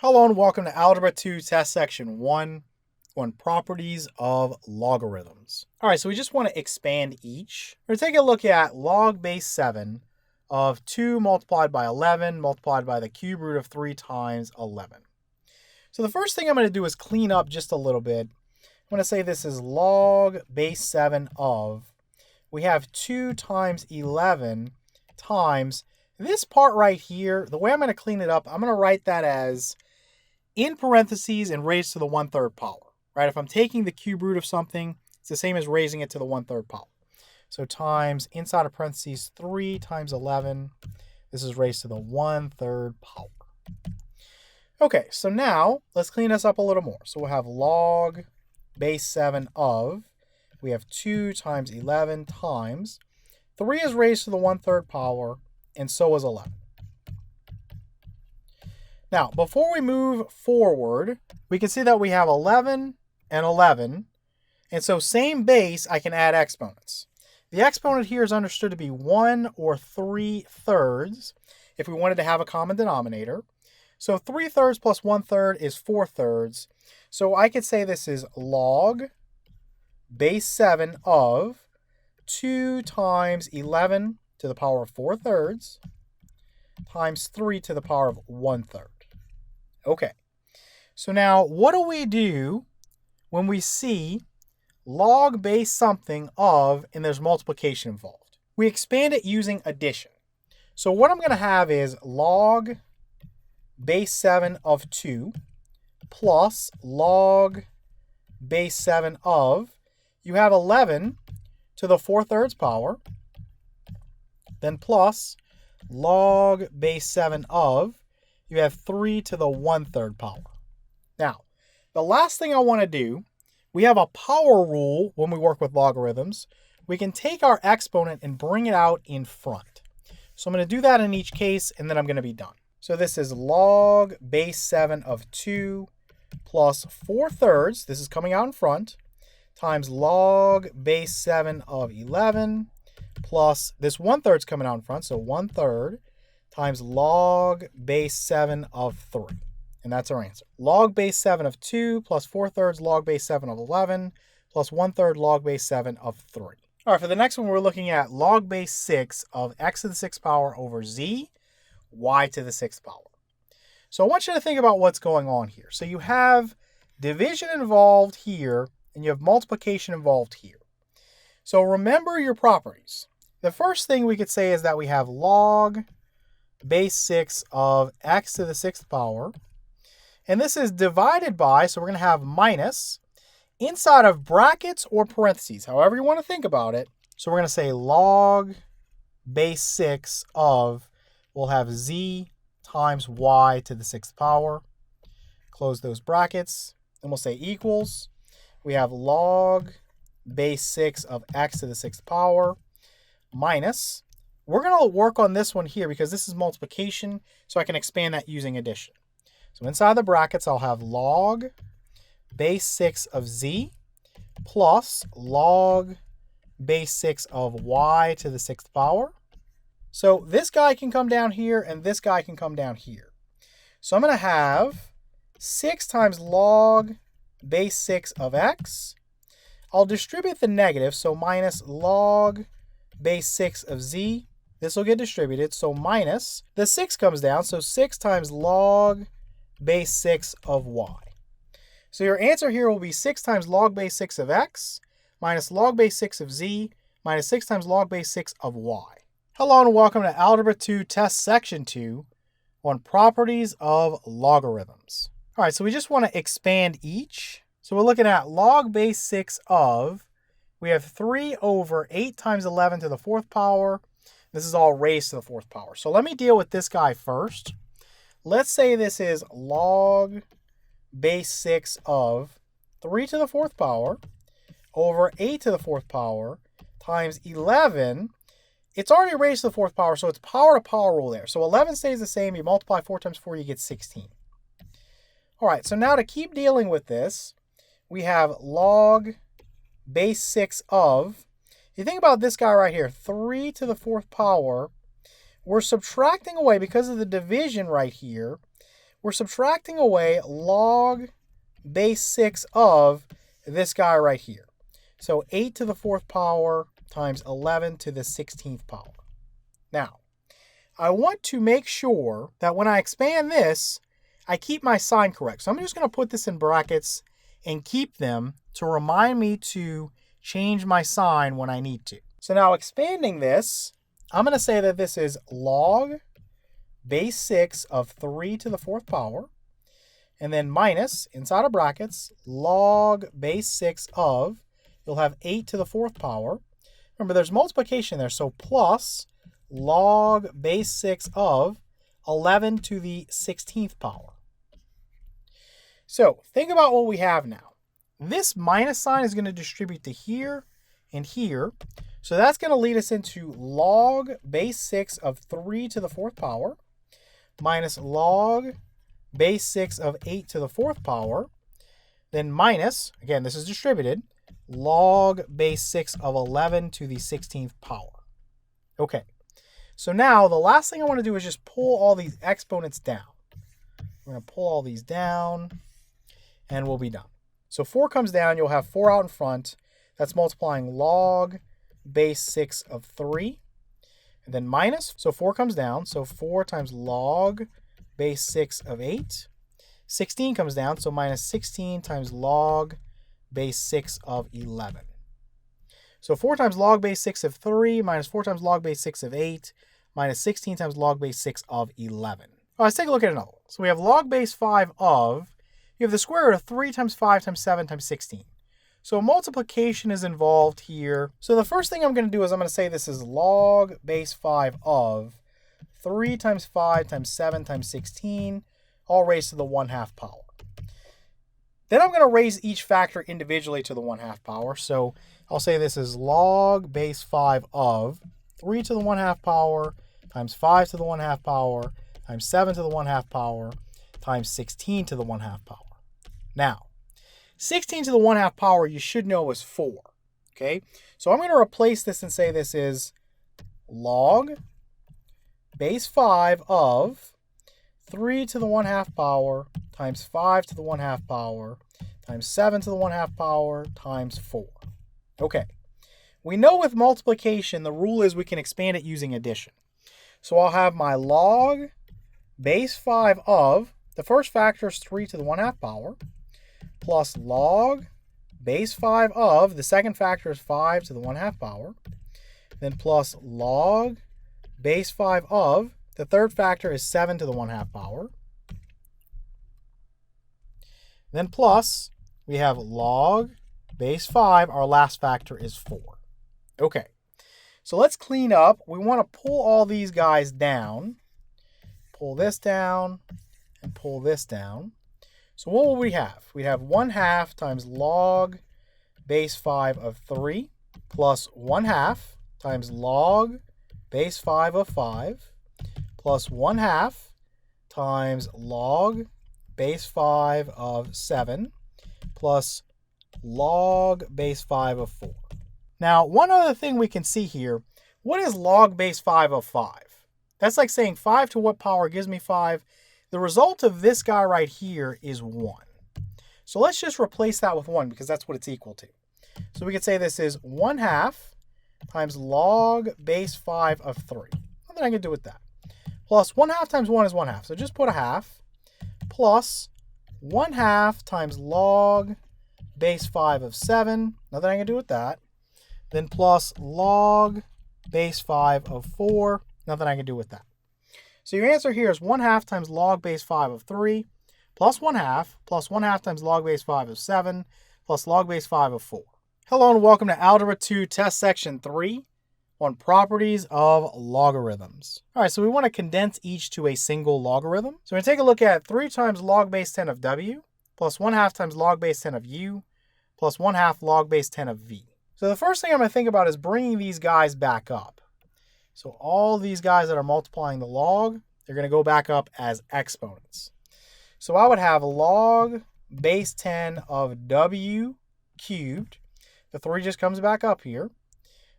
Hello and welcome to Algebra 2 Test Section 1 on Properties of Logarithms. All right, so we just want to expand each. We're going to take a look at log base 7 of 2 multiplied by 11 multiplied by the cube root of 3 times 11. So the first thing I'm going to do is clean up just a little bit. I'm going to say this is log base 7 of, we have 2 times 11 times this part right here. The way I'm going to clean it up, I'm going to write that as in parentheses and raised to the 1/3 power, right? If I'm taking the cube root of something, it's the same as raising it to the 1/3 power. So times inside of parentheses 3 times 11, this is raised to the 1/3 power. Okay, so now let's clean this up a little more. So we'll have log base 7 of, we have 2 times 11 times, 3 is raised to the 1/3 power, and so is 11. Now, before we move forward, we can see that we have 11 and 11. And so same base, I can add exponents. The exponent here is understood to be 1 or 3/3 if we wanted to have a common denominator. So 3/3 plus 1/3 is 4/3. So I could say this is log base 7 of 2 times 11 to the power of 4/3 times 3 to the power of 1/3. Okay, so now what do we do when we see log base something of and there's multiplication involved? We expand it using addition. So what I'm going to have is log base 7 of 2 plus log base 7 of, you have 11 to the 4/3 power, then plus log base 7 of, you have 3 to the 1/3 power. Now, the last thing I want to do, we have a power rule when we work with logarithms. We can take our exponent and bring it out in front. So I'm going to do that in each case, and then I'm going to be done. So this is log base 7 of 2 plus 4/3, this is coming out in front, times log base 7 of 11 plus this 1/3 coming out in front, so 1/3 times log base 7 of 3. And that's our answer. Log base 7 of 2 plus 4/3 log base 7 of 11 plus 1/3 log base 7 of 3. All right, for the next one, we're looking at log base 6 of x to the 6th power over z, y to the 6th power. So I want you to think about what's going on here. So you have division involved here, and you have multiplication involved here. So remember your properties. The first thing we could say is that we have log base 6 of x to the 6th power. And this is divided by, so we're going to have minus inside of brackets or parentheses, however you want to think about it. So we're going to say log base 6 of, we'll have z times y to the 6th power. Close those brackets. And we'll say equals. We have log base 6 of x to the 6th power minus. We're going to work on this one here because this is multiplication, so I can expand that using addition. So inside the brackets, I'll have log base 6 of z plus log base 6 of y to the 6th power. So this guy can come down here, and this guy can come down here. So I'm going to have 6 times log base 6 of x. I'll distribute the negative, so minus log base 6 of z. This will get distributed, so minus, the 6 comes down, so 6 times log base 6 of y. So your answer here will be 6 times log base 6 of x minus log base 6 of z minus 6 times log base 6 of y. Hello and welcome to Algebra 2 Test Section 2 on Properties of Logarithms. All right, so we just want to expand each. So we're looking at log base 6 of, we have 3 over 8 times 11 to the 4th power. This is all raised to the 4th power. So let me deal with this guy first. Let's say this is log base 6 of 3 to the 4th power over 8 to the 4th power times 11. It's already raised to the 4th power, so it's power to power rule there. So 11 stays the same. You multiply 4 times 4, you get 16. All right, so now to keep dealing with this, we have log base 6 of, you think about this guy right here, 3 to the 4th power. We're subtracting away because of the division right here. we're subtracting away log base 6 of this guy right here. So 8 to the 4th power times 11 to the 16th power. Now, I want to make sure that when I expand this, I keep my sign correct. So I'm just going to put this in brackets and keep them to remind me to change my sign when I need to. So now expanding this, I'm going to say that this is log base 6 of 3 to the 4th power, and then minus, inside of brackets, log base 6 of, you'll have 8 to the 4th power. Remember, there's multiplication there, so plus log base 6 of 11 to the 16th power. So think about what we have now. This minus sign is going to distribute to here and here. So that's going to lead us into log base 6 of 3 to the 4th power minus log base 6 of 8 to the 4th power. Then minus, again, this is distributed, log base 6 of 11 to the 16th power. Okay, so now the last thing I want to do is just pull all these exponents down. We're going to pull all these down, and we'll be done. So 4 comes down, you'll have 4 out in front. That's multiplying log base 6 of 3. And then minus, so 4 comes down, so 4 times log base 6 of 8. 16 comes down, so minus 16 times log base 6 of 11. So 4 times log base 6 of 3 minus 4 times log base 6 of 8 minus 16 times log base 6 of 11. All right, let's take a look at another one. So we have log base 5 of, you have the square root of 3 times 5 times 7 times 16. So multiplication is involved here. So the first thing I'm going to do is I'm going to say this is log base 5 of 3 times 5 times 7 times 16, all raised to the 1/2 power. Then I'm going to raise each factor individually to the 1/2 power. So I'll say this is log base 5 of 3 to the 1/2 power times 5 to the 1/2 power times 7 to the 1/2 power times 16 to the 1/2 power. Now, 16 to the 1/2 power you should know is 4. Okay, so I'm going to replace this and say this is log base 5 of 3 to the 1/2 power times 5 to the 1/2 power times 7 to the 1/2 power times 4. Okay, we know with multiplication the rule is we can expand it using addition. So I'll have my log base 5 of, the first factor is 3 to the 1/2 power, plus log base 5 of, the second factor is 5 to the 1/2 power, then plus log base 5 of, the third factor is 7 to the 1/2 power, then plus, we have log base 5, our last factor is 4. Okay, so let's clean up. We want to pull all these guys down, pull this down, and pull this down. So what will we have? We have 1/2 times log base 5 of 3 plus 1/2 times log base 5 of 5 plus 1/2 times log base 5 of 7 plus log base 5 of 4. Now, one other thing we can see here, what is log base 5 of 5? That's like saying 5 to what power gives me 5? The result of this guy right here is 1. So let's just replace that with 1 because that's what it's equal to. So we could say this is 1/2 times log base 5 of 3. Nothing I can do with that. Plus 1/2 times 1 is 1/2. So just put a half. Plus 1/2 times log base 5 of 7. Nothing I can do with that. Then plus log base 5 of 4. Nothing I can do with that. So your answer here is 1/2 times log base 5 of 3 plus 1/2 plus 1/2 times log base 5 of 7 plus log base 5 of 4. Hello and welcome to Algebra 2 Test Section 3 on Properties of Logarithms. All right, so we want to condense each to a single logarithm. So we're going to take a look at 3 times log base 10 of w plus 1/2 times log base 10 of u plus 1/2 log base 10 of v. So the first thing I'm going to think about is bringing these guys back up. So all these guys that are multiplying the log, they're going to go back up as exponents. So I would have log base 10 of w cubed. The 3 just comes back up here.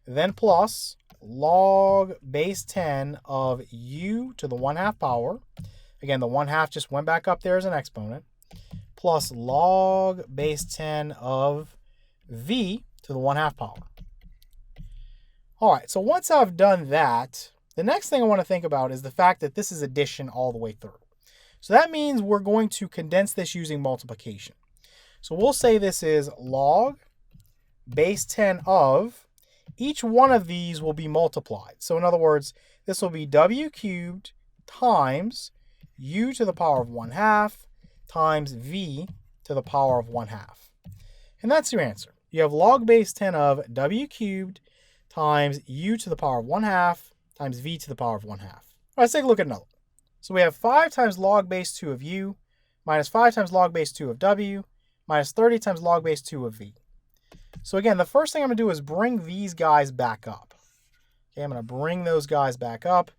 Then plus log base 10 of u to the 1/2 power. again, the 1/2 just went back up there as an exponent, plus log base 10 of v to the 1/2 power. All right, so once I've done that, the next thing I want to think about is the fact that this is addition all the way through. So that means we're going to condense this using multiplication. So we'll say this is log base 10 of, each one of these will be multiplied. So in other words, this will be w cubed times u to the power of 1/2 times v to the power of 1/2. And that's your answer. You have log base 10 of w cubed times u to the power of 1/2 times v to the power of 1/2. All right, let's take a look at another one. So we have 5 times log base 2 of u minus 5 times log base 2 of w minus 30 times log base 2 of v. So again, the first thing I'm going to do is bring these guys back up. Okay, I'm going to bring those guys back up.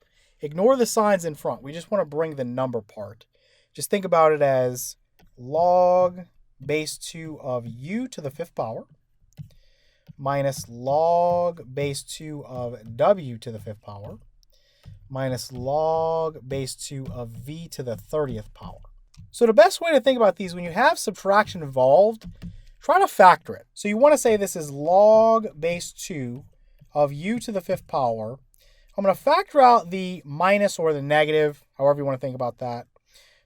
Ignore the signs in front. We just want to bring the number part. Just think about it as log base 2 of u to the 5th power minus log base 2 of w to the 5th power minus log base 2 of v to the 30th power. So the best way to think about these, when you have subtraction involved, try to factor it. So you want to say this is log base 2 of u to the 5th power. I'm going to factor out the minus or the negative, however you want to think about that.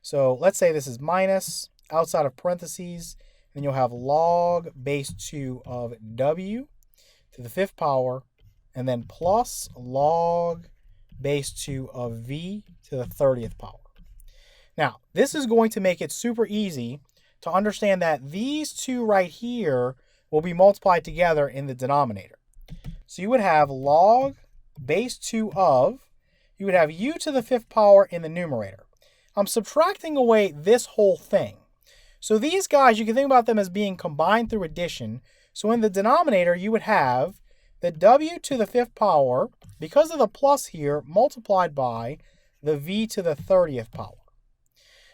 So let's say this is minus outside of parentheses, and you'll have log base 2 of w to the 5th power, and then plus log base 2 of v to the 30th power. Now, this is going to make it super easy to understand that these two right here will be multiplied together in the denominator. So you would have log base 2 of, you would have u to the 5th power in the numerator. I'm subtracting away this whole thing. So these guys, you can think about them as being combined through addition. So in the denominator, you would have the w to the 5th power, because of the plus here, multiplied by the v to the 30th power.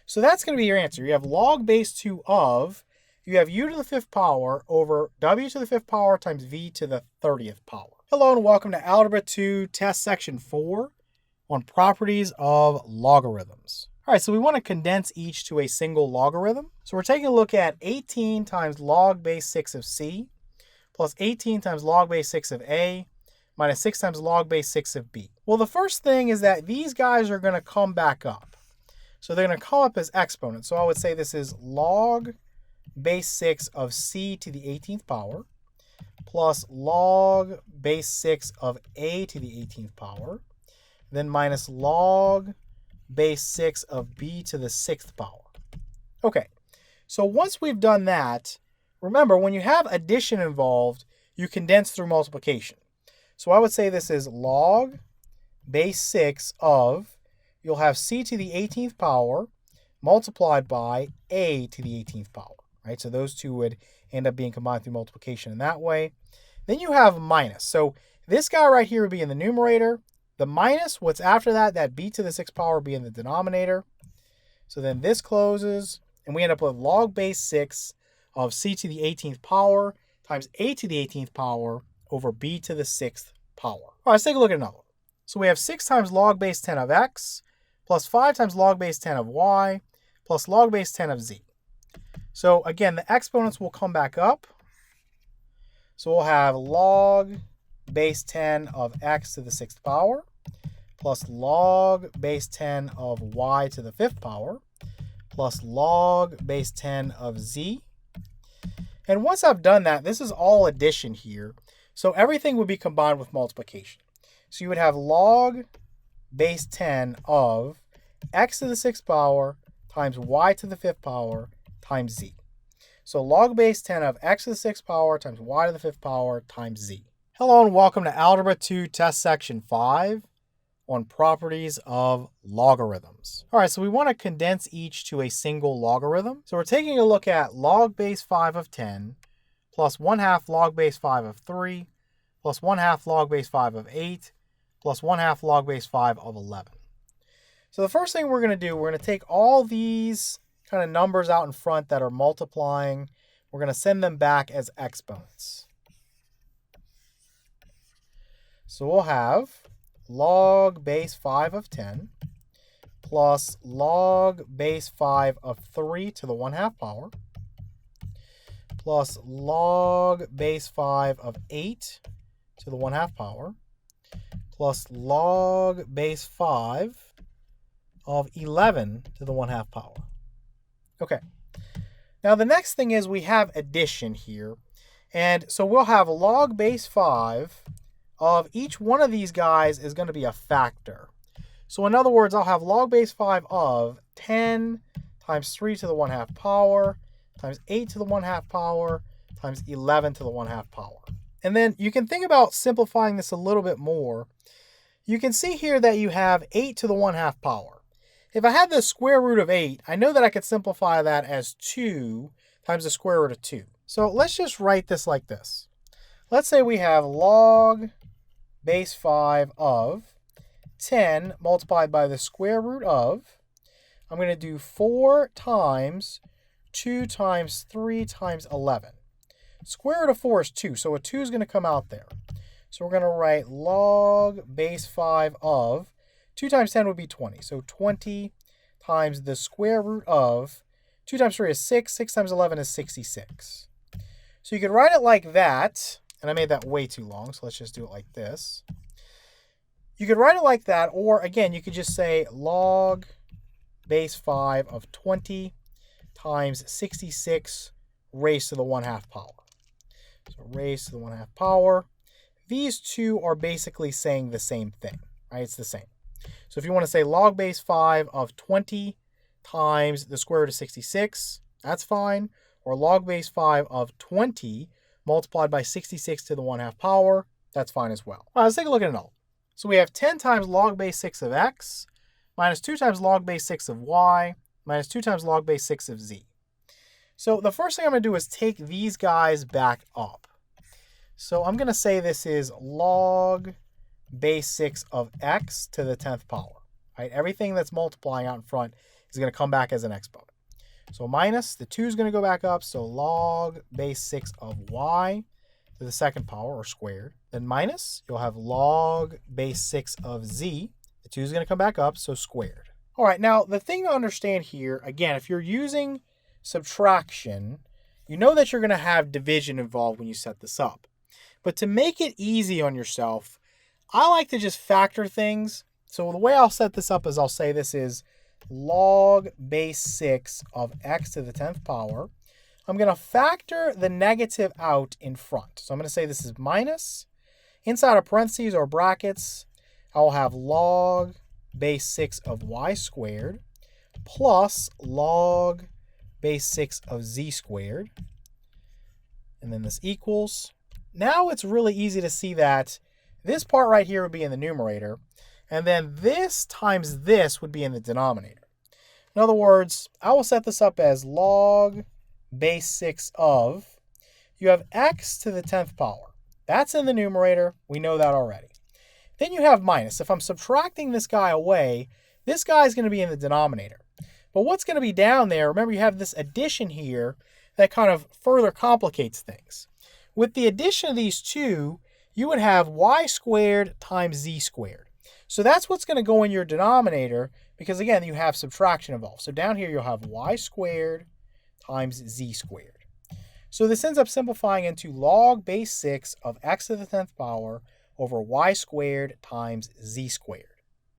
So that's going to be your answer. You have log base 2 of, you have u to the 5th power over w to the 5th power times v to the 30th power. Hello and welcome to Algebra 2 Test Section 4 on properties of logarithms. All right, so we want to condense each to a single logarithm. So we're taking a look at 18 times log base 6 of c plus 18 times log base 6 of a minus 6 times log base 6 of b. Well, the first thing is that these guys are going to come back up. So they're going to come up as exponents. So I would say this is log base 6 of c to the 18th power plus log base 6 of a to the 18th power, then minus log base 6 of b to the 6th power. Okay, so once we've done that, remember when you have addition involved, you condense through multiplication. So I would say this is log base 6 of, you'll have c to the 18th power multiplied by a to the 18th power, right? So those two would end up being combined through multiplication in that way. Then you have minus. So this guy right here would be in the numerator. The minus, what's after that, that b to the 6th power would be in the denominator. So then this closes, and we end up with log base 6 of c to the 18th power times a to the 18th power over b to the 6th power. All right, let's take a look at another one. So we have 6 times log base 10 of x plus 5 times log base 10 of y plus log base 10 of z. So again, the exponents will come back up. So we'll have log base 10 of x to the 6th power plus log base 10 of y to the 5th power plus log base 10 of z. And once I've done that, this is all addition here. So everything would be combined with multiplication. So you would have log base 10 of x to the 6th power times y to the 5th power times z. So log base 10 of x to the 6th power times y to the 5th power times z. Hello and welcome to Algebra 2 Test Section 5 on properties of logarithms. All right, so we want to condense each to a single logarithm. So we're taking a look at log base 5 of 10 plus 1/2 log base 5 of 3 plus 1/2 log base 5 of 8 plus 1/2 log base 5 of 11. So the first thing we're going to do, we're going to take all these kind of numbers out in front that are multiplying. We're going to send them back as exponents. So we'll have log base 5 of 10 plus log base 5 of 3 to the 1/2 power plus log base 5 of 8 to the 1/2 power plus log base 5 of 11 to the 1/2 power. Okay. Now the next thing is we have addition here. And so we'll have log base 5 of each one of these guys is going to be a factor. So in other words, I'll have log base 5 of 10 times 3 to the 1/2 power times 8 to the 1/2 power times 11 to the 1/2 power. And then you can think about simplifying this a little bit more. You can see here that you have 8 to the 1/2 power. If I had the square root of 8, I know that I could simplify that as 2 times the square root of 2. So let's just write this like this. Let's say we have log base 5 of 10 multiplied by the square root of, I'm going to do 4 times 2 times 3 times 11. Square root of 4 is 2, so a 2 is going to come out there. So we're going to write log base 5 of 2 times 10 would be 20. So 20 times the square root of 2 times 3 is 6. 6 times 11 is 66. So you could write it like that. And I made that way too long, so let's just do it like this. You could write it like that, or again, you could just say log base 5 of 20 times 66 raised to the 1/2 power. So raised to the 1/2 power. These two are basically saying the same thing, right? It's the same. So if you want to say log base 5 of 20 times the square root of 66, that's fine. Or log base 5 of 20 multiplied by 66 to the 1/2 power, that's fine as well. All right, let's take a look at an all. So we have 10 times log base 6 of x minus 2 times log base 6 of y minus 2 times log base 6 of z. So the first thing I'm going to do is take these guys back up. So I'm going to say this is log base 6 of x to the 10th power. Right? Everything that's multiplying out in front is going to come back as an exponent. So minus, the 2 is going to go back up, so log base 6 of y to the 2nd power, or squared. Then minus, you'll have log base 6 of z. The 2 is going to come back up, so squared. All right, now the thing to understand here, again, if you're using subtraction, you know that you're going to have division involved when you set this up. But to make it easy on yourself, I like to just factor things. So the way I'll set this up is I'll say this is log base 6 of x to the 10th power. I'm going to factor the negative out in front. So I'm going to say this is minus. Inside of parentheses or brackets, I'll have log base 6 of y squared plus log base 6 of z squared. And then this equals. Now it's really easy to see that this part right here would be in the numerator. And then this times this would be in the denominator. In other words, I will set this up as log base 6 of, you have x to the 10th power. That's in the numerator. We know that already. Then you have minus. If I'm subtracting this guy away, this guy is going to be in the denominator. But what's going to be down there, remember you have this addition here that kind of further complicates things. With the addition of these two, you would have y squared times z squared. So that's what's going to go in your denominator because, again, you have subtraction involved. So down here, you'll have y squared times z squared. So this ends up simplifying into log base 6 of x to the 10th power over y squared times z squared.